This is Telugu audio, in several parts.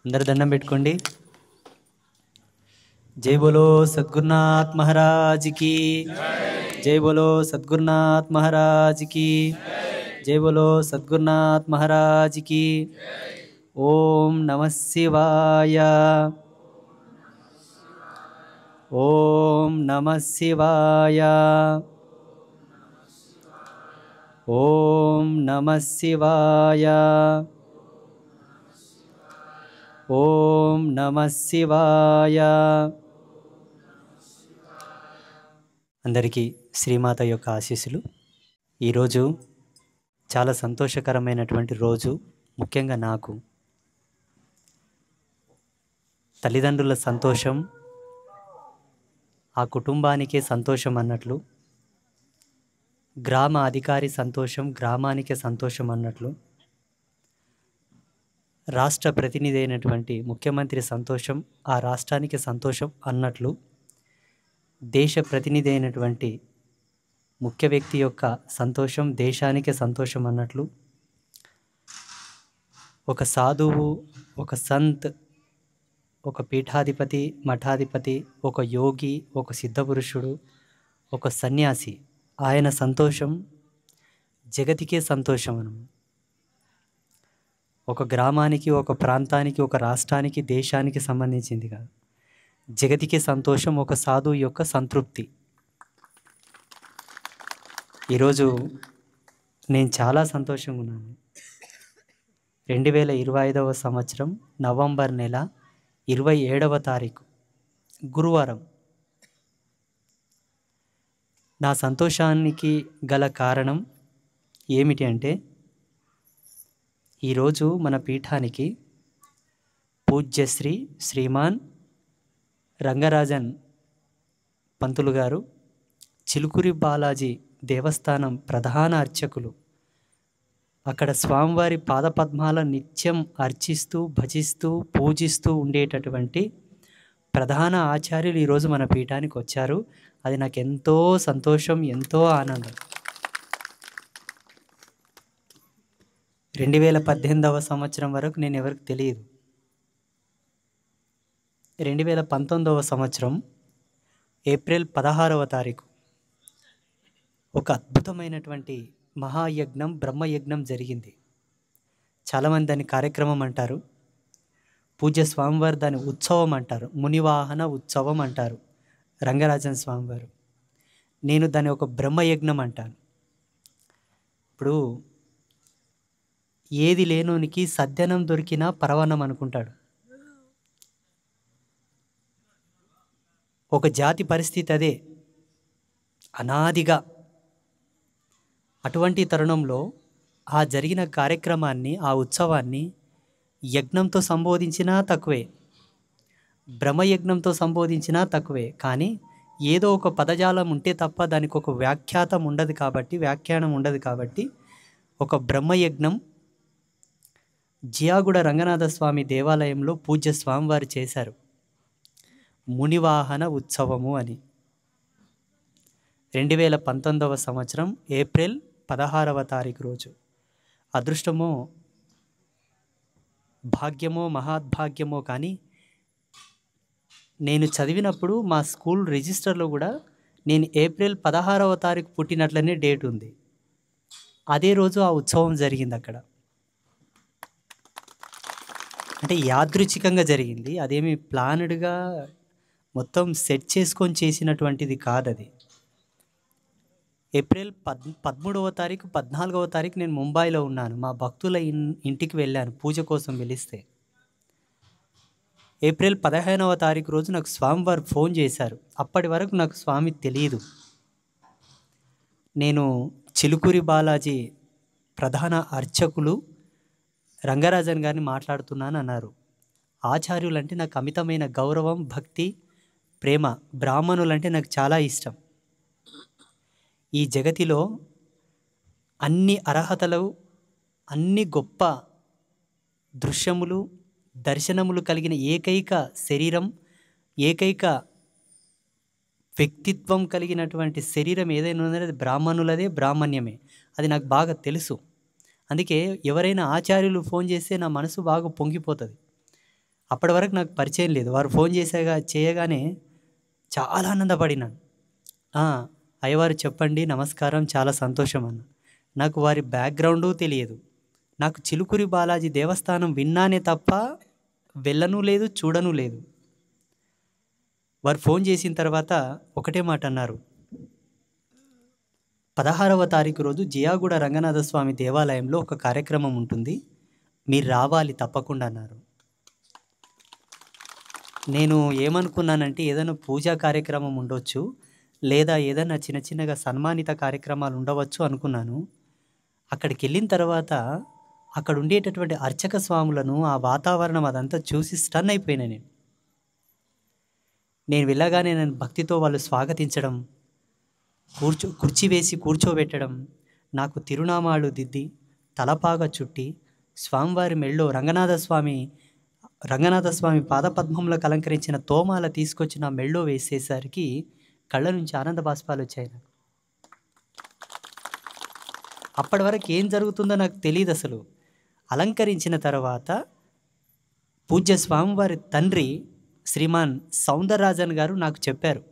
అందరు దండం పెట్టుకోండి. జై బోలో సద్గురునాథ్ మహారాజ్ కి జై బోలో సద్గురునాథ్ మహారాజ్ కి జై బోలో సద్గురునాథ్ మహారాజ్ కి. ఓం నమః శివాయ. ఓం నమః శివాయ. ఓం నమః శివాయ. ఓం నమః శివాయ. అందరికీ శ్రీమాత యొక్క ఆశీస్సులు. ఈరోజు చాలా సంతోషకరమైనటువంటి రోజు. ముఖ్యంగా నాకు తల్లిదండ్రుల సంతోషం ఆ కుటుంబానికే సంతోషం అన్నట్లు, గ్రామ అధికారి సంతోషం గ్రామానికే సంతోషం అన్నట్లు, రాష్ట్ర ప్రతినిధి అయినటువంటి ముఖ్యమంత్రి సంతోషం ఆ రాష్ట్రానికి సంతోషం అన్నట్లు, దేశ ప్రతినిధి అయినటువంటి ముఖ్య వ్యక్తి యొక్క సంతోషం దేశానికే సంతోషం అన్నట్లు, ఒక సాధువు, ఒక సంత్, ఒక పీఠాధిపతి, మఠాధిపతి, ఒక యోగి, ఒక సిద్ధపురుషుడు, ఒక సన్యాసి, ఆయన సంతోషం జగతికే సంతోషం అన్నమాట. ఒక గ్రామానికి, ఒక ప్రాంతానికి, ఒక రాష్ట్రానికి, దేశానికి సంబంధించింది కాదు, జగతికే సంతోషం ఒక సాధువు యొక్క సంతృప్తి. ఈరోజు నేను చాలా సంతోషంగా ఉన్నాను. 2025వ సంవత్సరం నవంబర్ నెల 27వ తారీఖు గురువారం. నా సంతోషానికి గల కారణం ఏమిటి అంటే, ఈరోజు మన పీఠానికి పూజ్యశ్రీ శ్రీమాన్ రంగరాజన్ పంతులు గారు, చిలుకూరి బాలాజీ దేవస్థానం ప్రధాన అర్చకులు, అక్కడ స్వామివారి పాదపద్మాల నిత్యం అర్చిస్తూ భజిస్తూ పూజిస్తూ ఉండేటటువంటి ప్రధాన ఆచార్యులు ఈరోజు మన పీఠానికి వచ్చారు. అది నాకు ఎంతో సంతోషం, ఎంతో ఆనందం. 2018వ సంవత్సరం వరకు నేను ఎవరికి తెలియదు. 2019వ సంవత్సరం ఏప్రిల్ 16వ తారీఖు ఒక అద్భుతమైనటువంటి మహాయజ్ఞం, బ్రహ్మయజ్ఞం జరిగింది. చాలామంది దాని కార్యక్రమం అంటారు, పూజ్య స్వామివారు దాని ఉత్సవం అంటారు, మునివాహన ఉత్సవం అంటారు రంగరాజన్ స్వామివారు. నేను దాని ఒక బ్రహ్మయజ్ఞం అంటాను. ఇప్పుడు ఏది లేనోనికి సద్యనం దొరికినా పరవన్నం అనుకుంటాడు. ఒక జాతి పరిస్థితి అదే అనాదిగా. అటువంటి తరుణంలో ఆ జరిగిన కార్యక్రమాన్ని, ఆ ఉత్సవాన్ని యజ్ఞంతో సంబోధించినా తక్కువే, బ్రహ్మయజ్ఞంతో సంబోధించినా తక్కువే. కానీ ఏదో ఒక పదజాలం ఉంటే తప్ప దానికి ఒక వ్యాఖ్యాతం ఉండదు కాబట్టి, వ్యాఖ్యానం ఉండదు కాబట్టి, ఒక బ్రహ్మయజ్ఞం జియాగూడ రంగనాథ స్వామి దేవాలయంలో పూజ్య స్వామివారు చేశారు, మునివాహన ఉత్సవము అని. 2019వ సంవత్సరం ఏప్రిల్ 16వ తారీఖు రోజు. అదృష్టమో భాగ్యమో మహాద్భాగ్యమో కానీ, నేను చదివినప్పుడు మా స్కూల్ రిజిస్టర్లో కూడా నేను ఏప్రిల్ 16వ తారీఖు పుట్టినట్లనే డేట్ ఉంది. అదే రోజు ఆ ఉత్సవం జరిగింది అక్కడ. అంటే యాదృచ్ఛికంగా జరిగింది, అదేమి ప్లానెడ్గా మొత్తం సెట్ చేసుకొని చేసినటువంటిది కాదు అది. ఏప్రిల్ 13వ తారీఖు 14వ తారీఖు నేను ముంబైలో ఉన్నాను. మా భక్తుల ఇంటికి వెళ్ళాను పూజ కోసం పిలిస్తే. ఏప్రిల్ 15వ తారీఖు రోజు నాకు స్వామివారు ఫోన్ చేశారు. అప్పటి వరకు నాకు స్వామి తెలియదు. నేను చిలుకూరి బాలాజీ ప్రధాన అర్చకులు రంగరాజన్ గారిని మాట్లాడుతున్నాను అన్నారు. ఆచార్యులంటే నాకు అమితమైన గౌరవం, భక్తి, ప్రేమ. బ్రాహ్మణులంటే నాకు చాలా ఇష్టం. ఈ జగతిలో అన్ని అర్హతలు, అన్ని గొప్ప దృశ్యములు, దర్శనములు కలిగిన ఏకైక శరీరం, ఏకైక వ్యక్తిత్వం కలిగినటువంటి శరీరం ఏదైనా ఉందంటే అది బ్రాహ్మణులదే, బ్రాహ్మణ్యమే. అది నాకు బాగా తెలుసు. అందుకే ఎవరైనా ఆచార్యులు ఫోన్ చేస్తే నా మనసు బాగా పొంగిపోతుంది. అప్పటి వరకు నాకు పరిచయం లేదు. వారు ఫోన్ చేయగానే చాలా ఆనందపడినాను. "ఆ, అయ్యవారు చెప్పండి, నమస్కారం, చాలా సంతోషం" అన్న. నాకు వారి బ్యాక్‌గ్రౌండు తెలియదు. నాకు చిలుకూరి బాలాజీ దేవస్థానం విన్నానే తప్ప వెళ్ళను లేదు, చూడను లేదు. వారు ఫోన్ చేసిన తర్వాత ఒకటే మాట అన్నారు. 16వ తారీఖు రోజు జియాగూడ రంగనాథస్వామి దేవాలయంలో ఒక కార్యక్రమం ఉంటుంది, మీరు రావాలి తప్పకుండా అన్నారు. నేను ఏమనుకున్నానంటే ఏదైనా పూజా కార్యక్రమం ఉండొచ్చు, లేదా ఏదైనా చిన్న చిన్నగా సన్మానిత కార్యక్రమాలు ఉండవచ్చు అనుకున్నాను. అక్కడికి వెళ్ళిన తర్వాత అక్కడ ఉండేటటువంటి అర్చక స్వాములను, ఆ వాతావరణం అదంతా చూసి స్టన్ అయిపోయినా నేను. నేను వెళ్ళగానే నన్ను భక్తితో వాళ్ళు స్వాగతించడం, కుర్చీ వేసి కూర్చోబెట్టడం, నాకు తిరునామాలు దిద్ది తలపాగా చుట్టి స్వామివారి మెళ్ళో రంగనాథస్వామి పాదపద్మంలోకి అలంకరించిన తోమాల తీసుకొచ్చి నా మెళ్ళో వేసేసరికి కళ్ళ నుంచి ఆనంద బాష్పాలు వచ్చాయి నాకు. అప్పటి వరకు ఏం జరుగుతుందో నాకు తెలియదు అసలు. అలంకరించిన తర్వాత పూజ్య స్వామివారి తండ్రి శ్రీమాన్ సౌందరరాజన్ గారు నాకు చెప్పారు.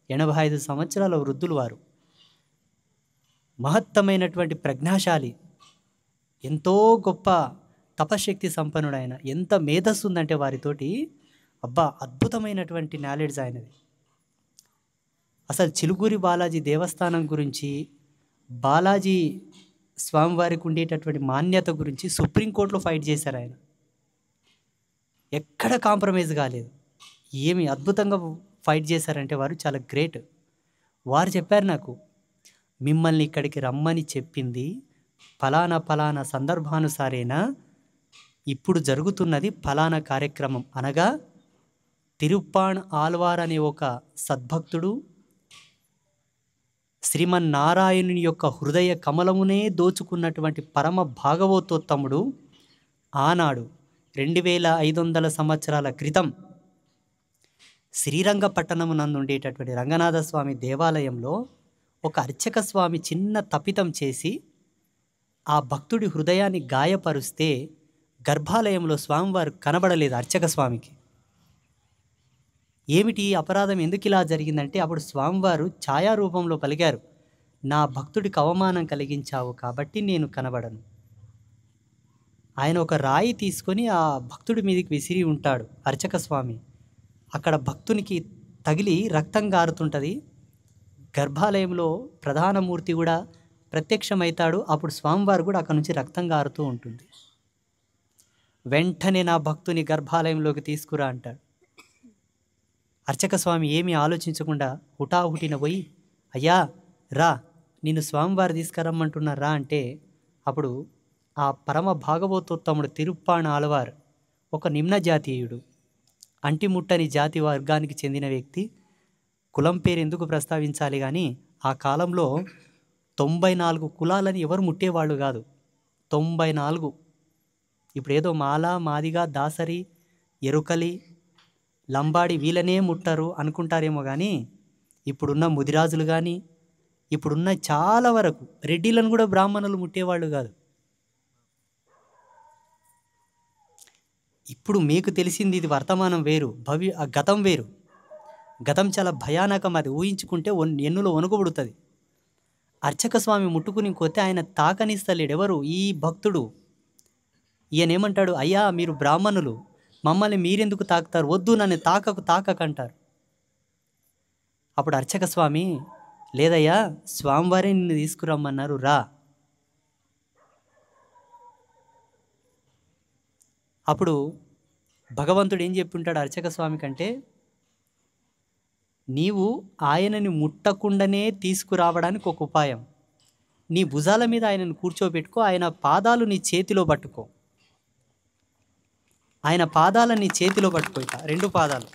85 సంవత్సరాల వృద్ధులు వారు. మహత్తమైనటువంటి ప్రజ్ఞాశాలి, ఎంతో గొప్ప తపశక్తి సంపన్నుడైన, ఎంత మేధస్సు ఉందంటే వారితోటి, అబ్బా అద్భుతమైనటువంటి నాలెడ్జ్ ఆయనది. అసలు చిలుకూరి బాలాజీ దేవస్థానం గురించి, బాలాజీ స్వామివారికి ఉండేటటువంటి మాన్యత గురించి సుప్రీంకోర్టులో ఫైట్ చేశారు ఆయన. ఎక్కడ కాంప్రమైజ్ కాలేదు. ఏమి అద్భుతంగా ఫైట్ చేశారంటే వారు చాలా గ్రేట్. వారు చెప్పారు నాకు, మిమ్మల్ని ఇక్కడికి రమ్మని చెప్పింది ఫలానా సందర్భానుసారేనా, ఇప్పుడు జరుగుతున్నది ఫలానా కార్యక్రమం అనగా తిరుప్పాణ్ ఆల్వార్ అనే ఒక సద్భక్తుడు శ్రీమన్నారాయణుని యొక్క హృదయ కమలమునే దోచుకున్నటువంటి పరమ భాగవతోత్తముడు ఆనాడు 2500 సంవత్సరాల క్రితం శ్రీరంగపట్టణమునందు ఉండేటటువంటి రంగనాథస్వామి దేవాలయంలో ఒక అర్చక స్వామి చిన్న తప్పితం చేసి ఆ భక్తుడి హృదయాన్ని గాయపరుస్తే గర్భాలయంలో స్వామివారు కనబడలేదు అర్చక స్వామికి. ఏమిటి అపరాధం, ఎందుకు ఇలా జరిగిందంటే అప్పుడు స్వామివారు ఛాయారూపంలో పలికారు, నా భక్తుడికి అవమానం కలిగించావు కాబట్టి నేను కనబడను. ఆయన ఒక రాయి తీసుకొని ఆ భక్తుడి మీదకి విసిరి ఉంటాడు అర్చక స్వామి. అక్కడ భక్తునికి తగిలి రక్తం గారుతుంటుంది. గర్భాలయంలో ప్రధానమూర్తి కూడా ప్రత్యక్షమవుతాడు. అప్పుడు స్వామివారు కూడా అక్కడ నుంచి రక్తం గారుతూ ఉంటుంది. వెంటనే నా భక్తుని గర్భాలయంలోకి తీసుకురా అంటాడు. అర్చక స్వామి ఏమీ ఆలోచించకుండా హుటాహుటిన పోయి, అయ్యా రా, నిన్ను స్వామివారు తీసుకురమ్మంటున్నారా అంటే అప్పుడు ఆ పరమ భాగవతోత్తముడు తిరుప్పాణ్ ఆళ్వార్ ఒక నిమ్న జాతీయుడు, అంటిముట్టని జాతి వర్గానికి చెందిన వ్యక్తి. కులం పేరు ఎందుకు ప్రస్తావించాలి కానీ ఆ కాలంలో 94 కులాలని ఎవరు ముట్టేవాళ్ళు కాదు. 94. ఇప్పుడు ఏదో మాల, మాదిగ, దాసరి, ఎరుకలి, లంబాడి వీళ్ళనే ముట్టరు అనుకుంటారేమో కానీ ఇప్పుడున్న ముదిరాజులు కానీ ఇప్పుడున్న చాలా వరకు రెడ్డిలను కూడా బ్రాహ్మణులు ముట్టేవాళ్ళు కాదు. ఇప్పుడు మీకు తెలిసింది ఇది వర్తమానం వేరు, గతం వేరు. గతం చాలా భయానకం, అది ఊహించుకుంటే ఎన్నులో వణుకుబుడుతుంది. అర్చక స్వామి ముట్టుకుని కొతే ఆయన తాకనిస్తలేడు. ఎవరు? ఈ భక్తుడు. ఈయనేమంటాడు, అయ్యా మీరు బ్రాహ్మణులు, మమ్మల్ని మీరెందుకు తాకుతారు, వద్దు నన్ను తాకకంటారు. అప్పుడు అర్చక స్వామి, లేదయ్యా స్వామివారే నిన్ను తీసుకురమ్మన్నారు, రా. అప్పుడు భగవంతుడు ఏం చెప్పి ఉంటాడు అర్చక స్వామి కంటే, నీవు ఆయనని ముట్టకుండానే తీసుకురావడానికి ఒక ఉపాయం, నీ భుజాల మీద ఆయనను కూర్చోబెట్టుకో, ఆయన పాదాలు నీ చేతిలో పట్టుకో, ఆయన పాదాలను నీ చేతిలో పట్టుకో, ఇక 2 పాదాలు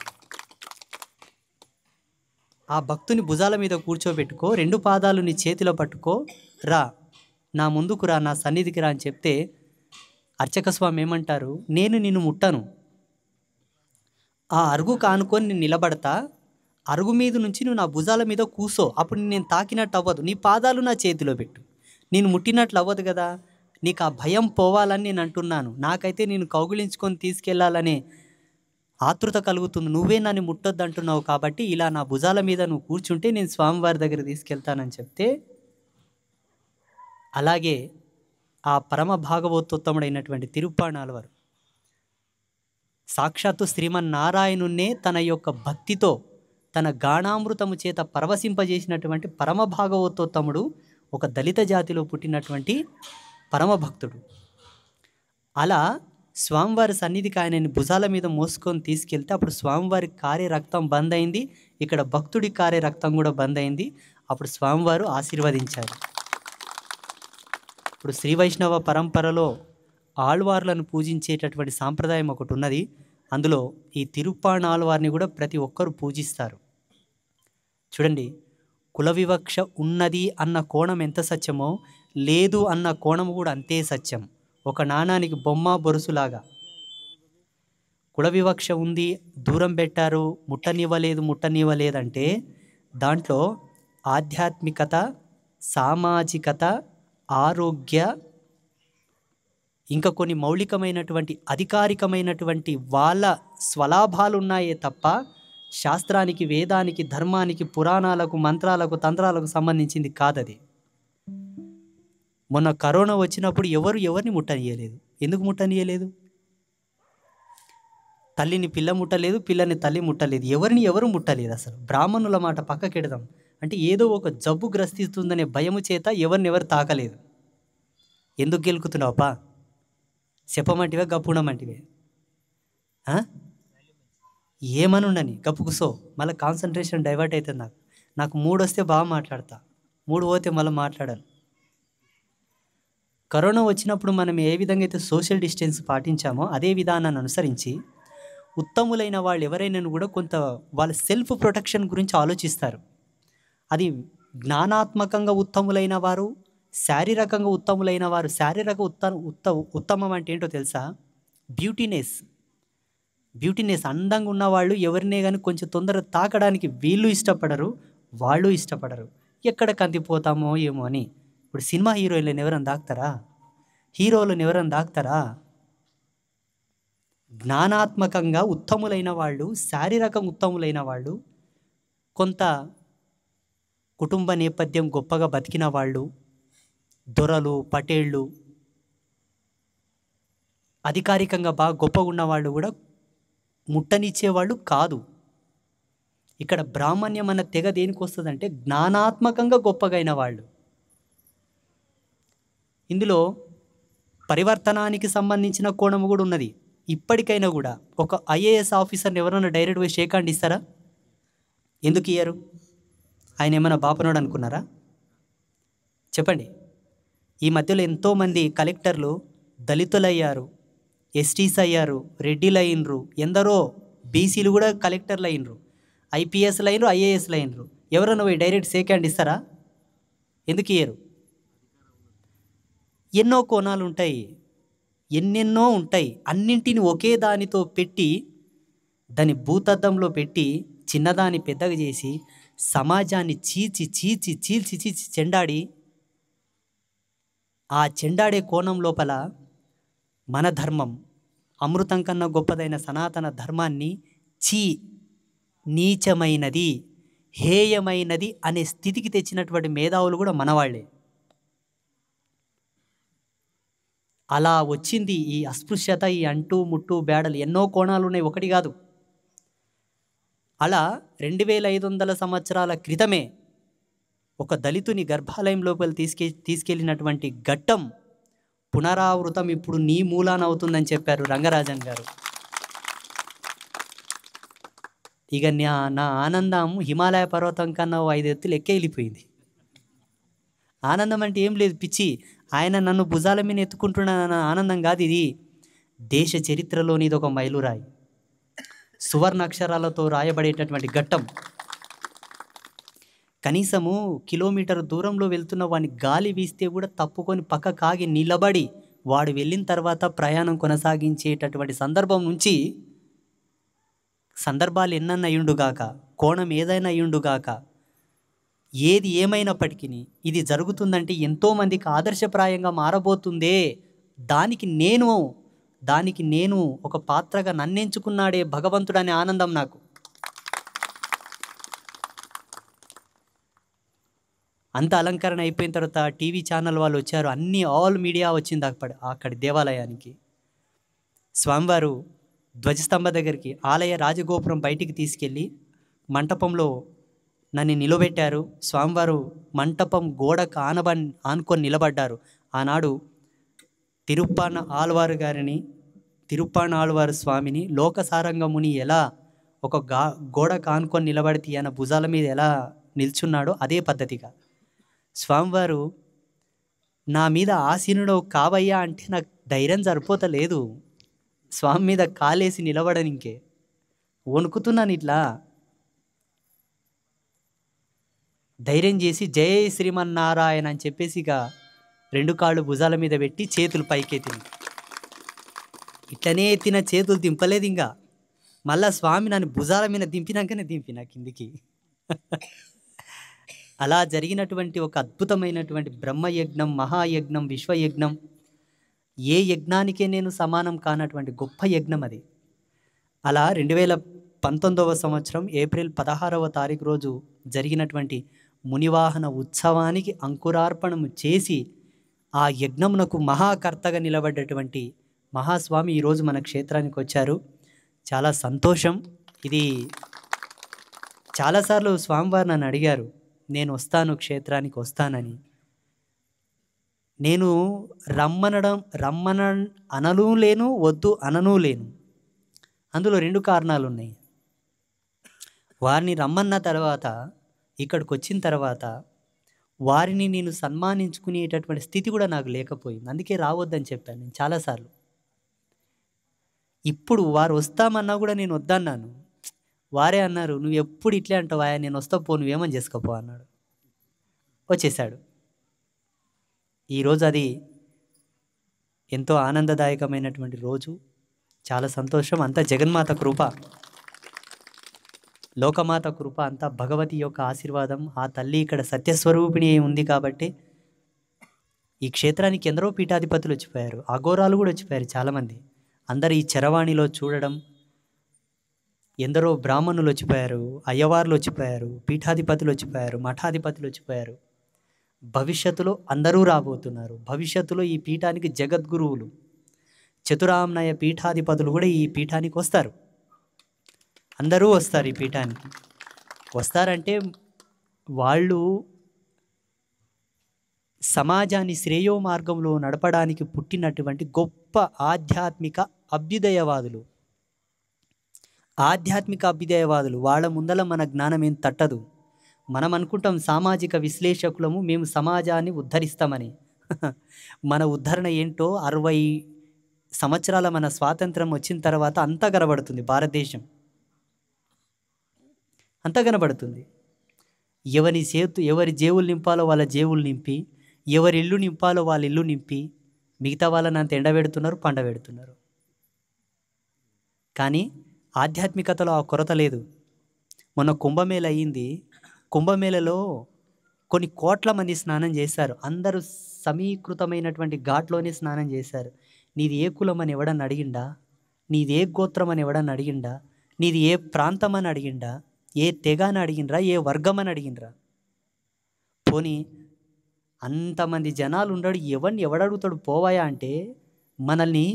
ఆ భక్తుని భుజాల మీద కూర్చోబెట్టుకో, 2 పాదాలు నీ చేతిలో పట్టుకో, రా నా ముందుకు రా, నా సన్నిధికి రా అని చెప్తే అర్చక స్వామి ఏమంటారు, నేను నిన్ను ముట్టను, ఆ అరుగు కానుకొని నేను నిలబడతా, అరుగు మీద నుంచి నువ్వు నా భుజాల మీద కూసో, అప్పుడు నేను తాకినట్టు అవ్వదు, నీ పాదాలు నా చేతిలో పెట్టు, నేను ముట్టినట్లు అవ్వదు కదా, నీకు ఆ భయం పోవాలని నేను అంటున్నాను, నాకైతే నేను కౌగిలించుకొని తీసుకెళ్లాలనే ఆతృత కలుగుతుంది. నువ్వే నన్ను ముట్టొద్దు అంటున్నావు కాబట్టి ఇలా నా భుజాల మీద నువ్వు కూర్చుంటే నేను స్వామివారి దగ్గర తీసుకెళ్తానని చెప్తే, అలాగే ఆ పరమ భాగవతోత్తముడైనటువంటి తిరుప్పాణాళ్వారు సాక్షాత్తు శ్రీమన్నారాయణున్నే తన యొక్క భక్తితో తన గానామృతము చేత పరవశింపజేసినటువంటి పరమ భాగవతోత్తముడు ఒక దళిత జాతిలో పుట్టినటువంటి పరమభక్తుడు. అలా స్వామివారి సన్నిధికి ఆయనని భుజాల మీద మోసుకొని తీసుకెళ్తే అప్పుడు స్వామివారి కారే రక్తం బంద్ అయింది, ఇక్కడ భక్తుడి కారే రక్తం కూడా బంద్ అయింది. అప్పుడు స్వామివారు ఆశీర్వదించారు. ఇప్పుడు శ్రీ వైష్ణవ పరంపరలో ఆళ్వార్లను పూజించేటటువంటి సాంప్రదాయం ఒకటి ఉన్నది. అందులో ఈ తిరుప్పాణాళ్వారిని కూడా ప్రతి ఒక్కరూ పూజిస్తారు. చూడండి, కుల వివక్ష ఉన్నది అన్న కోణం ఎంత సత్యమో లేదు అన్న కోణం కూడా అంతే సత్యం. ఒక నాణానికి బొమ్మ బొరుసులాగా కుల వివక్ష ఉంది, దూరం పెట్టారు, ముట్టనివ్వలేదంటే దాంట్లో ఆధ్యాత్మికత, సామాజికత, ఆరోగ్య, ఇంకా కొన్ని మౌలికమైనటువంటి అధికారికమైనటువంటి వాళ్ళ స్వలాభాలు ఉన్నాయే తప్ప శాస్త్రానికి, వేదానికి, ధర్మానికి, పురాణాలకు, మంత్రాలకు, తంత్రాలకు సంబంధించింది కాదది. మొన్న కరోనా వచ్చినప్పుడు ఎవరిని ముట్టనియలేదు. ఎందుకు ముట్టనియలేదు? తల్లిని పిల్ల ముట్టలేదు, పిల్లని తల్లి ముట్టలేదు, ఎవరు ముట్టలేదు. అసలు బ్రాహ్మణుల మాట పక్కకెడదాం. అంటే ఏదో ఒక జబ్బు గ్రసిస్తుందనే భయము చేత ఎవరు తాకలేదు. ఎందుకు గెలుకుతున్నావుపా? చెప్పమంటివే గప్పుడమంటివే? ఏమనుండని గప్పుకుసో, మళ్ళీ కాన్సన్ట్రేషన్ డైవర్ట్ అవుతుంది. నాకు 3 వస్తే బాగా మాట్లాడతా, 3 పోతే మళ్ళీ మాట్లాడాను. కరోనా వచ్చినప్పుడు మనం ఏ విధంగా అయితే సోషల్ డిస్టెన్స్ పాటించామో అదే విధానాన్ని అనుసరించి ఉత్తములైన వాళ్ళు ఎవరైనా కూడా కొంత వాళ్ళ సెల్ఫ్ ప్రొటెక్షన్ గురించి ఆలోచిస్తారు. అది జ్ఞానాత్మకంగా ఉత్తములైన వారు, శారీరకంగా ఉత్తములైన వారు. శారీరక ఉత్తమం అంటే ఏంటో తెలుసా? బ్యూటీనెస్ అందంగా ఉన్నవాళ్ళు ఎవరినే కానీ కొంచెం తొందరగా తాకడానికి వీళ్ళు ఇష్టపడరు, వాళ్ళు ఇష్టపడరు. ఎక్కడ కందిపోతామో ఏమో అని. ఇప్పుడు సినిమా హీరోయిన్లను ఎవరైనా దాక్తారా? హీరోలను ఎవరైనా దాక్తారా? జ్ఞానాత్మకంగా ఉత్తములైన వాళ్ళు, శారీరకంగా ఉత్తములైన వాళ్ళు, కొంత కుటుంబ నేపథ్యం గొప్పగా బతికిన వాళ్ళు, దొరలు, పటేళ్ళు, అధికారికంగా బాగా గొప్పగా ఉన్నవాళ్ళు కూడా ముట్టనిచ్చేవాళ్ళు కాదు. ఇక్కడ బ్రాహ్మణ్యం అన్న తెగ దేనికి వస్తుందంటే జ్ఞానాత్మకంగా గొప్పగా అయిన వాళ్ళు. ఇందులో పరివర్తనానికి సంబంధించిన కోణం కూడా ఉన్నది. ఇప్పటికైనా కూడా ఒక ఐఏఎస్ ఆఫీసర్ని ఎవరైనా డైరెక్ట్ పోయి షేక్ హ్యాండ్ ఇస్తారా? ఎందుకు ఇయ్యరు? ఆయన ఏమైనా బాపనోడు అనుకున్నారా? చెప్పండి. ఈ మధ్యలో ఎంతోమంది కలెక్టర్లు దళితులు అయ్యారు, ఎస్టీస్ అయ్యారు, రెడ్డిలు అయినరు, ఎందరో బీసీలు కూడా కలెక్టర్లు అయినరు, ఐపీఎస్లు అయినరు, ఐఏఎస్లు అయినరు. ఎవరైనా పోయి డైరెక్ట్ షేక్ హ్యాండ్ ఇస్తారా? ఎందుకు ఇయ్యరు? ఎన్నో కోణాలు ఉంటాయి, ఎన్నెన్నో ఉంటాయి. అన్నింటిని ఒకే దానితో పెట్టి, దాని భూతద్దంలో పెట్టి చిన్నదాన్ని పెద్దగా చేసి సమాజాన్ని చీల్చి చెండాడి, ఆ చెండాడే కోణం లోపల మన ధర్మం, అమృతం కన్నా గొప్పదైన సనాతన ధర్మాన్ని నీచమైనది, హేయమైనది అనే స్థితికి తెచ్చినటువంటి మేధావులు కూడా మనవాళ్లే. అలా వచ్చింది ఈ అస్పృశ్యత, ఈ అంటూ ముట్టు బేడలు. ఎన్నో కోణాలు ఉన్నాయి, ఒకటి కాదు. అలా 2500 సంవత్సరాల క్రితమే ఒక దళితుని గర్భాలయం లోపల తీసుకెళ్ళినటువంటి ఘట్టం పునరావృతం ఇప్పుడు నీ మూలాన అవుతుందని చెప్పారు రంగరాజన్ గారు. ఇక నా ఆనందం హిమాలయ పర్వతం కన్నా 5 ఎత్తులు ఎక్కే వెళ్ళిపోయింది. ఆనందం అంటే ఏం లేదు, పిచ్చి. ఆయన నన్ను భుజాల మీద ఎత్తుకుంటున్న ఆనందం కాదు ఇది. దేశ చరిత్రలోని ఇది ఒక మైలురాయి, సువర్ణ అక్షరాలతో రాయబడేటటువంటి ఘట్టం. కనీసము కిలోమీటర్ దూరంలో వెళ్తున్న వాడిని గాలి వీస్తే కూడా తప్పుకొని పక్క కాగి నిలబడి వాడు వెళ్ళిన తర్వాత ప్రయాణం కొనసాగించేటటువంటి సందర్భం నుంచి, సందర్భాలు ఎన్నన్నా అయ్యుండుగాక, కోణం ఏదైనా అయ్యుండుగాక, ఏది ఏమైనప్పటికీ ఇది జరుగుతుందంటే ఎంతోమందికి ఆదర్శప్రాయంగా మారబోతుందే, దానికి నేను దానికి నేను ఒక పాత్రగా నన్నెంచుకున్నాడే భగవంతుడు అనే ఆనందం నాకు. అంత అలంకరణ అయిపోయిన తర్వాత టీవీ ఛానల్ వాళ్ళు వచ్చారు, ఆల్ మీడియా వచ్చింది అక్కడి దేవాలయానికి. స్వామివారు ధ్వజస్తంభ దగ్గరికి, ఆలయ రాజగోపురం బయటికి తీసుకెళ్ళి మంటపంలో నన్ను నిలబెట్టారు. స్వామివారు మంటపం గోడకు ఆనుకొని నిలబడ్డారు. ఆనాడు తిరుప్పాన ఆళ్వారు స్వామిని లోకసారంగముని ఎలా ఒక గోడకు ఆనుకొని నిలబడితే ఆయన భుజాల మీద ఎలా నిల్చున్నాడో అదే పద్ధతిగా స్వామివారు నా మీద ఆసీనుడు కావయ్యా అంటే నాకు ధైర్యం సరిపోతలేదు. స్వామి మీద కాలేసి నిలబడనికే వణుకుతున్నాను. ఇట్లా ధైర్యం చేసి జై శ్రీమన్నారాయణ అని చెప్పేసి ఇక 2 కాళ్ళు భుజాల మీద పెట్టి చేతులు పైకెత్తిన. ఇట్లనే ఎత్తిన చేతులు దింపలేదు. ఇంకా మళ్ళా స్వామి నన్ను భుజాల మీద దింపినాకనే దింపిన కిందికి. అలా జరిగినటువంటి ఒక అద్భుతమైనటువంటి బ్రహ్మయజ్ఞం, మహాయజ్ఞం, విశ్వయజ్ఞం, ఏ యజ్ఞానికే నేను సమానం కానటువంటి గొప్ప యజ్ఞం అది. అలా 2019వ సంవత్సరం ఏప్రిల్ 16వ తారీఖు రోజు జరిగినటువంటి మునివాహన ఉత్సవానికి అంకురార్పణం చేసి ఆ యజ్ఞమునకు మహాకర్తగా నిలబడ్డటువంటి మహాస్వామి ఈరోజు మన క్షేత్రానికి వచ్చారు. చాలా సంతోషం. ఇది చాలాసార్లు స్వామివారు నన్ను అడిగారు, నేను వస్తాను, క్షేత్రానికి వస్తానని. నేను రమ్మన అనను లేను, వద్దు అనను లేను. అందులో 2 కారణాలు ఉన్నాయి. వారిని రమ్మన్న తర్వాత, ఇక్కడికి వచ్చిన తర్వాత వారిని నేను సన్మానించుకునేటటువంటి స్థితి కూడా నాకు లేకపోయింది. అందుకే రావద్దని చెప్పాను నేను చాలాసార్లు. ఇప్పుడు వారు వస్తామన్నా కూడా నేను వద్దన్నాను. వారే అన్నారు, నువ్వు ఎప్పుడు ఇట్లే అంటావా, నేను వస్తా పో, నువ్వేమని చేసుకోపో అన్నాడు. వచ్చేసాడు. ఈరోజు అది ఎంతో ఆనందదాయకమైనటువంటి రోజు. చాలా సంతోషం. అంతా జగన్మాత కృప, లోకమాత కృప, అంతా భగవతి యొక్క ఆశీర్వాదం. ఆ తల్లి ఇక్కడ సత్యస్వరూపిణి ఉంది కాబట్టి ఈ క్షేత్రానికి ఎందరో పీఠాధిపతులు వచ్చిపోయారు, అఘోరాలు కూడా వచ్చిపోయారు చాలామంది. అందరూ ఈ చరవాణిలో చూడడం, ఎందరో బ్రాహ్మణులు వచ్చిపోయారు, అయ్యవార్లు వచ్చిపోయారు, పీఠాధిపతులు వచ్చిపోయారు, మఠాధిపతులు వచ్చిపోయారు. భవిష్యత్తులో అందరూ రాబోతున్నారు. భవిష్యత్తులో ఈ పీఠానికి జగద్గురువులు, చతురామ్నాయ పీఠాధిపతులు కూడా ఈ పీఠానికి వస్తారు. అందరూ వస్తారు ఈ పీఠానికి. వస్తారంటే వాళ్ళు సమాజాన్ని శ్రేయో మార్గంలో నడపడానికి పుట్టినటువంటి గొప్ప ఆధ్యాత్మిక అభ్యుదయవాదులు. వాళ్ళ ముందల మన జ్ఞానం ఏం తట్టదు. మనం అనుకుంటాం సామాజిక విశ్లేషకులము, మేము సమాజాన్ని ఉద్ధరిస్తామని. మన ఉద్ధరణ ఏంటో 60 సంవత్సరాల మన స్వాతంత్రం వచ్చిన తర్వాత అంతా కనబడుతుంది. భారతదేశం అంతా కనబడుతుంది. ఎవరి జేబులు నింపాలో వాళ్ళ జేబులు నింపి, ఎవరి ఇల్లు నింపాలో వాళ్ళ ఇల్లు నింపి, మిగతా వాళ్ళని అంత ఎండబెడుతున్నారు, పండబెడుతున్నారు. కానీ ఆధ్యాత్మికతలో ఆ కొరత లేదు. మొన్న కుంభమేళ అయ్యింది. కుంభమేళలో కొన్ని కోట్ల మంది స్నానం చేశారు. అందరూ సమీకృతమైనటువంటి ఘాట్లోనే స్నానం చేశారు. నీది ఏ కులం అని ఎవడని అడిగిండా? నీది ఏ గోత్రం అని ఎవడని అడిగిండా? నీది ఏ ప్రాంతం అని అడిగిండా? ఏ తెగ అని అడిగినరా? ఏ వర్గం అని అడిగినరా? పోనీ అంతమంది జనాలు ఉండడు, ఎవడడుగుతాడు పోవాయా అంటే, మనల్ని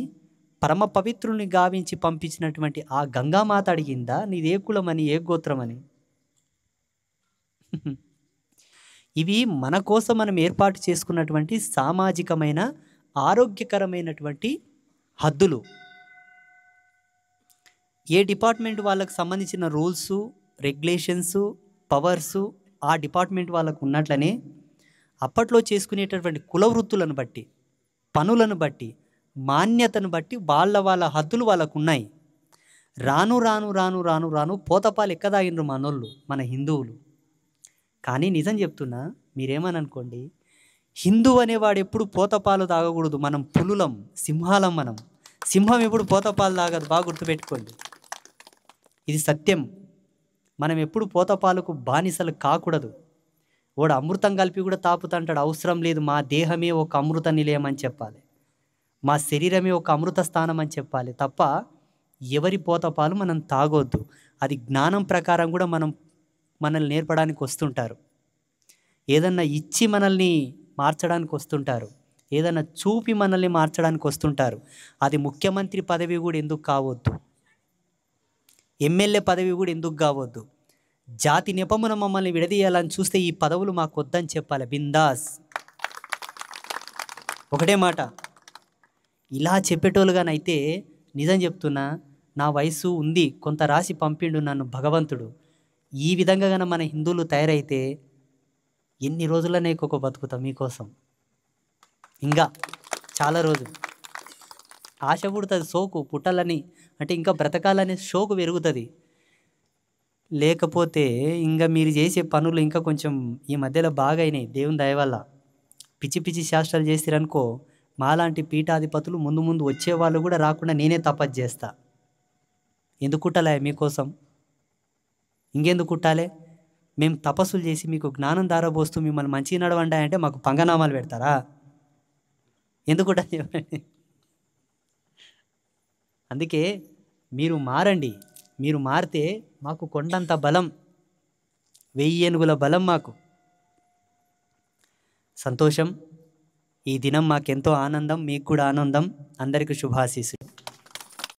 పరమ పవిత్రుని గావించి పంపించినటువంటి ఆ గంగామాత అడిగిందా నీది ఏ కులమని, ఏ గోత్రమని? ఇవి మన కోసం మనం ఏర్పాటు చేసుకున్నటువంటి సామాజికమైన ఆరోగ్యకరమైనటువంటి హద్దులు. ఏ డిపార్ట్మెంట్ వాళ్ళకు సంబంధించిన రూల్సు, రెగ్యులేషన్సు, పవర్సు ఆ డిపార్ట్మెంట్ వాళ్ళకు ఉన్నట్లనే అప్పట్లో చేసుకునేటటువంటి కుల వృత్తులను బట్టి, పనులను బట్టి, మాన్యతను బట్టి వాళ్ళ హద్దులు వాళ్ళకు ఉన్నాయి. రాను రాను రాను రాను రాను పోతపాలు ఎక్కదాగినరు మనోళ్ళు, మన హిందువులు. కానీ నిజం చెప్తున్నా, మీరేమని అనుకోండి, హిందూ అనేవాడు ఎప్పుడు పోతపాలు తాగకూడదు. మనం పులులం, సింహాలం. సింహం ఎప్పుడు పోతపాలు తాగదు, బాగా గుర్తుపెట్టుకోండి. ఇది సత్యం. మనం ఎప్పుడు పోతపాలకు బానిసలు కాకూడదు. వాడు అమృతం కలిపి కూడా తాపుతంటాడు, అవసరం లేదు, మా దేహమే ఒక అమృత నిలయం అని చెప్పాలి. మా శరీరమే ఒక అమృత స్థానం అని చెప్పాలి తప్ప ఎవరి పోతపాలు మనం తాగొద్దు. అది జ్ఞానం ప్రకారం కూడా మనల్ని నేర్పడానికి వస్తుంటారు. ఏదన్నా ఇచ్చి మనల్ని మార్చడానికి వస్తుంటారు. ఏదన్నా చూపి మనల్ని మార్చడానికి వస్తుంటారు. అది ముఖ్యమంత్రి పదవి కూడా ఎందుకు కావద్దు, ఎమ్మెల్యే పదవి కూడా ఎందుకు కావద్దు. జాతి నెపమున మమ్మల్ని విడదీయాలని చూస్తే ఈ పదవులు మాకు వద్దని చెప్పాలి. బిందాస్, ఒకటే మాట. ఇలా చెప్పేటోళ్ళుగానైతే నిజం చెప్తున్నా, నా వయసు ఉంది, కొంత రాసి పంపిండు నన్ను భగవంతుడు. ఈ విధంగా గాన మన హిందువులు తయారైతే ఎన్ని రోజులనే ఒక బతుకుతాం మీకోసం. ఇంకా చాలా రోజులు ఆశ పుడుతుంది, సోకు పుట్టాలని, అంటే ఇంకా బ్రతకాలనే షోకు పెరుగుతుంది. లేకపోతే ఇంకా మీరు చేసే పనులు ఇంకా కొంచెం ఈ మధ్యలో బాగా అయినాయి దేవుని దయ వల్ల. పిచ్చి పిచ్చి శాస్త్రాలు చేస్తారనుకో, మాలాంటి పీఠాధిపతులు ముందు ముందు వచ్చేవాళ్ళు కూడా రాకుండా నేనే తపస్సు చేస్తా. ఎందుకు కుట్టాలే మీకోసం? ఇంకెందుకు కుట్టాలి? మేము తపస్సులు చేసి మీకు జ్ఞానం దారబోస్తూ మిమ్మల్ని మంచిగా నడవండి అంటే మాకు పంగనామాలు పెడతారా? ఎందుకు కుట్టాలి చెప్పండి? అందుకే మీరు మారండి. మీరు మారితే మాకు కొండంత బలం, 1000 ఏనుగుల బలం మాకు. సంతోషం. ఈ దినం మాకెంతో ఆనందం, మీకు కూడా ఆనందం. అందరికీ శుభాశీస్సులు.